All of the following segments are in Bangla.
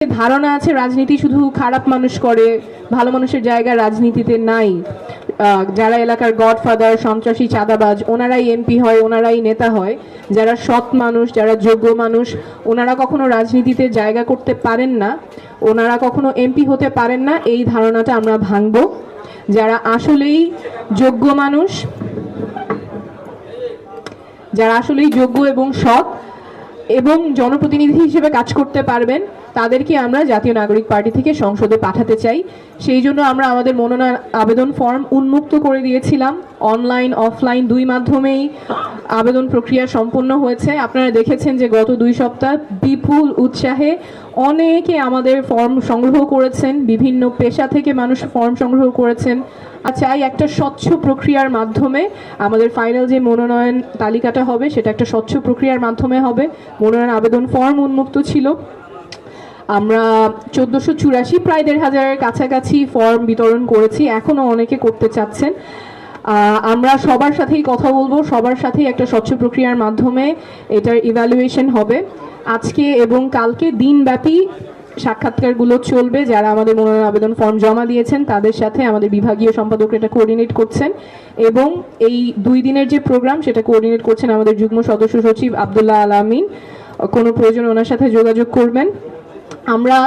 ধারণা আছে রাজনীতি শুধু খারাপ মানুষ করে, ভালো মানুষের জায়গা রাজনীতিতে নাই। যারা এলাকার গডফাদার, সন্ত্রাসী, চাঁদাবাজ, ওনারাই এমপি হয়, ওনারাই নেতা হয়। যারা সৎ মানুষ, যারা যোগ্য মানুষ, ওনারা কখনো রাজনীতিতে জায়গা করতে পারেন না, ওনারা কখনো এমপি হতে পারেন না। এই ধারণাটা আমরা ভাঙব। যারা আসলেই যোগ্য মানুষ, যারা আসলেই যোগ্য এবং সৎ এবং জনপ্রতিনিধি হিসেবে কাজ করতে পারবেন, তাদেরকে আমরা জাতীয় নাগরিক পার্টি থেকে সংসদে পাঠাতে চাই। সেই জন্য আমরা আমাদের মনোনয়ন আবেদন ফর্ম উন্মুক্ত করে দিয়েছিলাম। অনলাইন, অফলাইন দুই মাধ্যমেই আবেদন প্রক্রিয়া সম্পন্ন হয়েছে। আপনারা দেখেছেন যে গত 2 সপ্তাহ বিপুল উৎসাহে অনেকে আমাদের ফর্ম সংগ্রহ করেছেন, বিভিন্ন পেশা থেকে মানুষ ফর্ম সংগ্রহ করেছেন। চাই একটা স্বচ্ছ প্রক্রিয়ার মাধ্যমে আমাদের ফাইনাল যে মনোনয়ন তালিকাটা হবে সেটা একটা স্বচ্ছ প্রক্রিয়ার মাধ্যমে হবে। মনোনয়ন আবেদন ফর্ম উন্মুক্ত ছিল। আমরা 1484 প্রায় 1500-এর কাছাকাছি ফর্ম বিতরণ করেছি, এখনো অনেকে করতে চাচ্ছেন। আমরা সবার সাথেই কথা বলবো, সবার সাথেই একটা স্বচ্ছ প্রক্রিয়ার মাধ্যমে এটার ইভ্যালুয়েশন হবে। আজকে এবং কালকে দিনব্যাপী সাক্ষাৎকারগুলো চলবে। যারা আমাদের মনোনয়ন আবেদন ফর্ম জমা দিয়েছেন তাদের সাথে আমাদের বিভাগীয় সম্পাদক এটা কোঅর্ডিনেট করছেন, এবং এই 2 দিনের যে প্রোগ্রাম সেটা কোঅর্ডিনেট করছেন আমাদের যুগ্ম সদস্য সচিব আব্দুল্লাহ আল আমিন। কোনো প্রয়োজনে ওনার সাথে যোগাযোগ করবেন। আমরা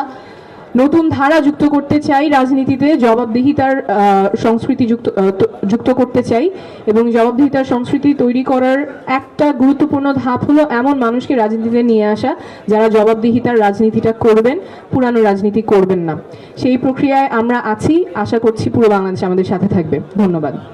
নতুন ধারা যুক্ত করতে চাই রাজনীতিতে, জবাবদিহিতার সংস্কৃতি যুক্ত করতে চাই, এবং জবাবদিহিতার সংস্কৃতি তৈরি করার একটা গুরুত্বপূর্ণ ধাপ হলো এমন মানুষকে রাজনীতিতে নিয়ে আসা যারা জবাবদিহিতার রাজনীতিটা করবেন, পুরানো রাজনীতি করবেন না। সেই প্রক্রিয়ায় আমরা আছি, আশা করছি পুরো বাংলাদেশ আমাদের সাথে থাকবে। ধন্যবাদ।